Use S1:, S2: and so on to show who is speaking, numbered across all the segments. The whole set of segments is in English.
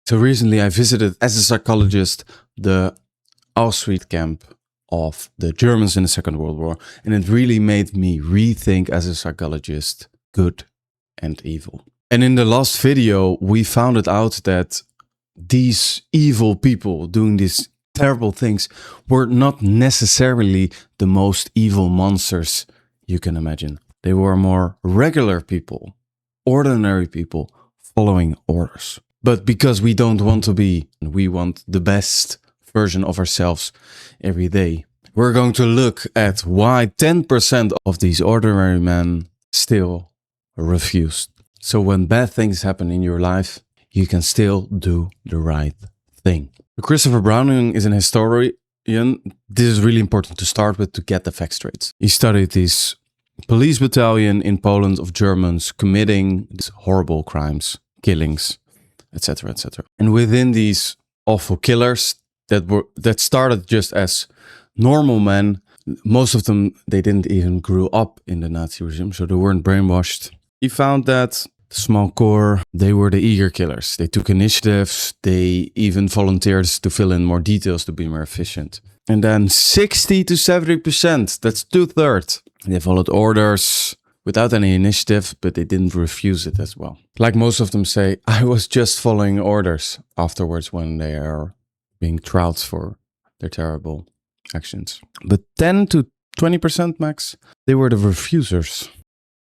S1: So recently I visited as a psychologist the Auschwitz camp of the Germans in the Second World War, and it really made me rethink as a psychologist good and evil. And in the last video we found out that these evil people doing these terrible things were not necessarily the most evil monsters you can imagine. They were more regular people, ordinary people following orders. But because we don't want to be, we want the best version of ourselves every day. We're going to look at why 10% of these ordinary men still refused. So when bad things happen in your life, you can still do the right thing. Christopher Browning is an historian. This is really important to start with to get the facts straight. He studied this police battalion in Poland of Germans committing these horrible crimes, killings, etc., etc. And within these awful killers that started just as normal men, most of them, they didn't even grow up in the Nazi regime, so they weren't brainwashed. He found that the small core, they were the eager killers. They took initiatives, they even volunteered to fill in more details to be more efficient. And then 60 to 70%, that's 2/3. They followed orders without any initiative, but they didn't refuse it as well. Like most of them say, I was just following orders afterwards when they are being trialed for their terrible actions. But 10 to 20% max, they were the refusers.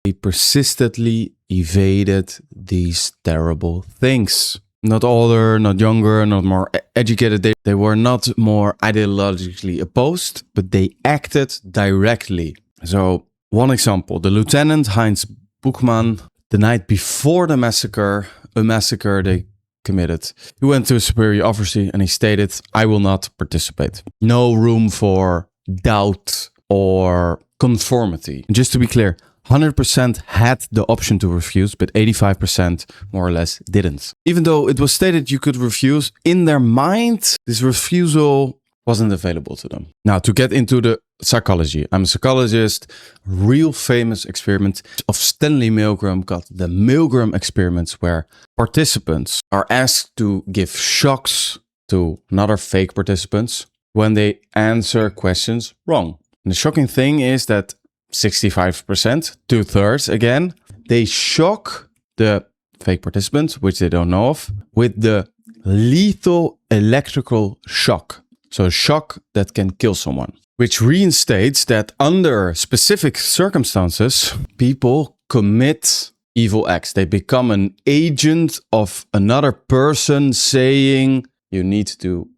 S1: They persistently evaded these terrible things. Not older, not younger, not more educated. They were not more ideologically opposed, but they acted directly. So one example, the Lieutenant Heinz Buchmann, the night before the massacre, a massacre they committed, he went to a superior officer and he stated, I will not participate. No room for doubt or conformity. And just to be clear, 100% had the option to refuse, but 85% more or less didn't. Even though it was stated you could refuse, in their mind, this refusal wasn't available to them. Now, to get into the psychology, I'm a psychologist, real famous experiment of Stanley Milgram called the Milgram experiments, where participants are asked to give shocks to another fake participants when they answer questions wrong. And the shocking thing is that 65%, 2/3 again, they shock the fake participants, which they don't know of, with the lethal electrical shock. So a shock that can kill someone, which reinstates that under specific circumstances, people commit evil acts. They become an agent of another person saying, you need to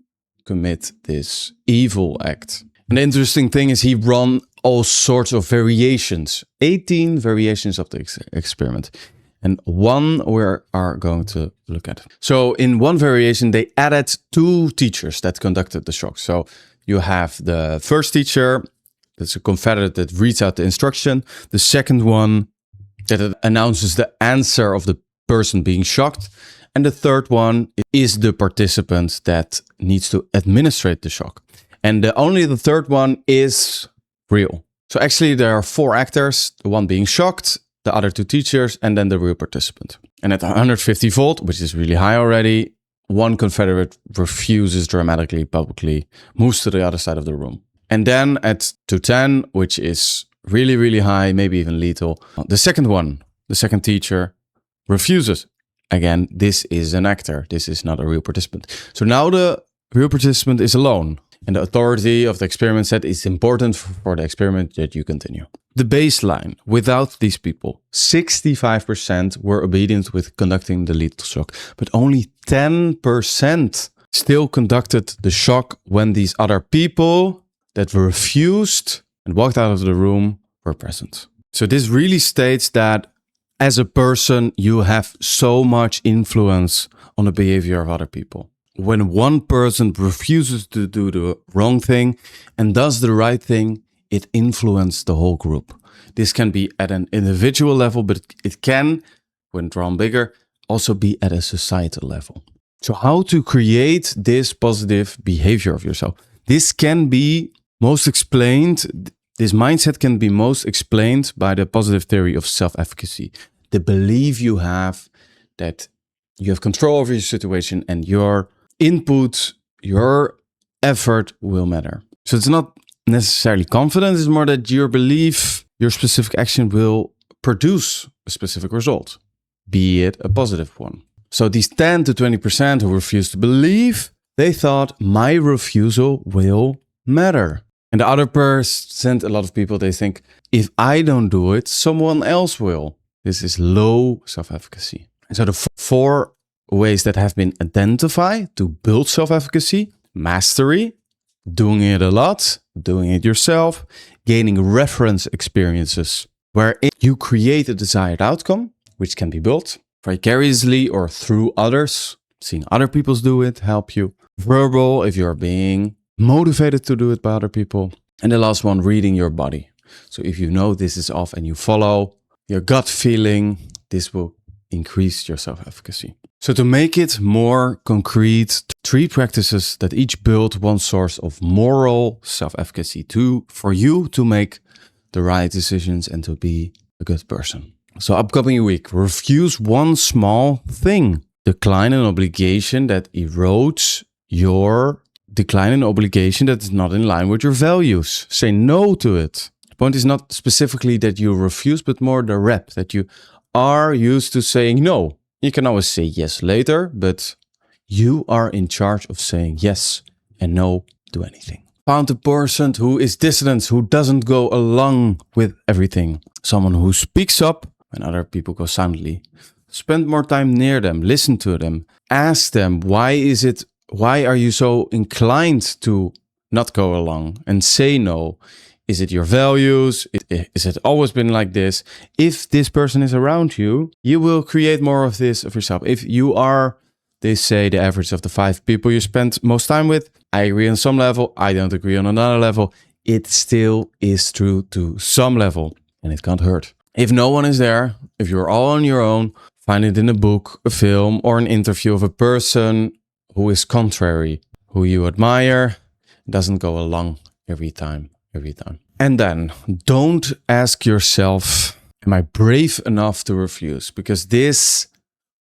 S1: commit this evil act. And the interesting thing is he ran all sorts of variations, 18 variations of the experiment. And one we are going to look at. So in one variation, they added 2 teachers that conducted the shock. So you have the first teacher, that's a Confederate that reads out the instruction. The second one that announces the answer of the person being shocked. And the third one is the participant that needs to administrate the shock. And only the third one is real. So actually there are 4 actors, the one being shocked, the other 2 teachers, and then the real participant. And at 150 volt, which is really high already, one Confederate refuses dramatically, publicly, moves to the other side of the room. And then at 210, which is really, really high, maybe even lethal, the second one, the second teacher, refuses. Again, this is an actor. This is not a real participant. So now the real participant is alone. And the authority of the experiment said it's important for the experiment that you continue. The baseline, without these people, 65% were obedient with conducting the lethal shock, but only 10% still conducted the shock when these other people that refused and walked out of the room were present. So this really states that as a person, you have so much influence on the behavior of other people. When one person refuses to do the wrong thing and does the right thing, it influences the whole group. This can be at an individual level, but it can, when drawn bigger, also be at a societal level. So how to create this positive behavior of yourself? This can be most explained, this mindset can be most explained by the positive theory of self-efficacy. The belief you have that You have control over your situation, and your input, your effort will matter. So it's not necessarily confidence, it's more that your belief, your specific action will produce a specific result, be it a positive one. So these 10 to 20% who refuse to believe, they thought my refusal will matter. And the other percent, a lot of people, they think, if I don't do it, someone else will. This is low self-efficacy. And so the 4 ways that have been identified to build self-efficacy: mastery, doing it a lot, doing it yourself, gaining reference experiences where you create a desired outcome, which can be built vicariously or through others, seeing other people do it, help you. Verbal, if you're being motivated to do it by other people. And the last one, reading your body. So if you know this is off and you follow your gut feeling, this will increase your self-efficacy. So to make it more concrete, 3 practices that each build one source of moral self-efficacy for you to make the right decisions and to be a good person. So upcoming week, refuse one small thing. Decline an obligation that erodes your decline an obligation that is not in line with your values. Say no to it. The point is not specifically that you refuse, but more the rep, that you are used to saying no. You can always say yes later, but you are in charge of saying yes and no to anything. Found a person who is dissonant, who doesn't go along with everything. Someone who speaks up when other people go silently. Spend more time near them, listen to them, ask them, why are you so inclined to not go along and say no? Is it your values? Is it always been like this? If this person is around you, you will create more of this of yourself. If you are, they say, the average of the 5 people you spend most time with, I agree on some level, I don't agree on another level. It still is true to some level, and it can't hurt. If no one is there, if you're all on your own, find it in a book, a film, or an interview of a person who is contrary, who you admire, doesn't go along every time. And then don't ask yourself, am I brave enough to refuse? Because this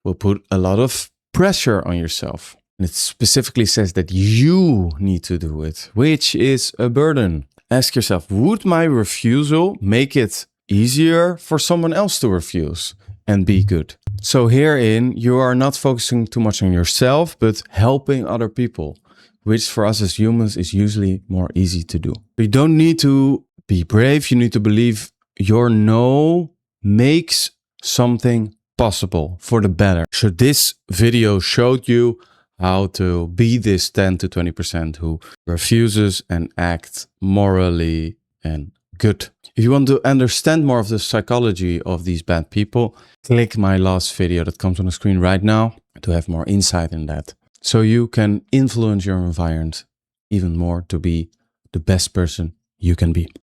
S1: will put a lot of pressure on yourself. And it specifically says that you need to do it, which is a burden. Ask yourself, would my refusal make it easier for someone else to refuse and be good? So herein, you are not focusing too much on yourself, but helping other people, which for us as humans is usually more easy to do. You don't need to be brave. You need to believe your no makes something possible for the better. So this video showed you how to be this 10 to 20% who refuses and acts morally and good. If you want to understand more of the psychology of these bad people, click my last video that comes on the screen right now to have more insight in that. So you can influence your environment even more to be the best person you can be.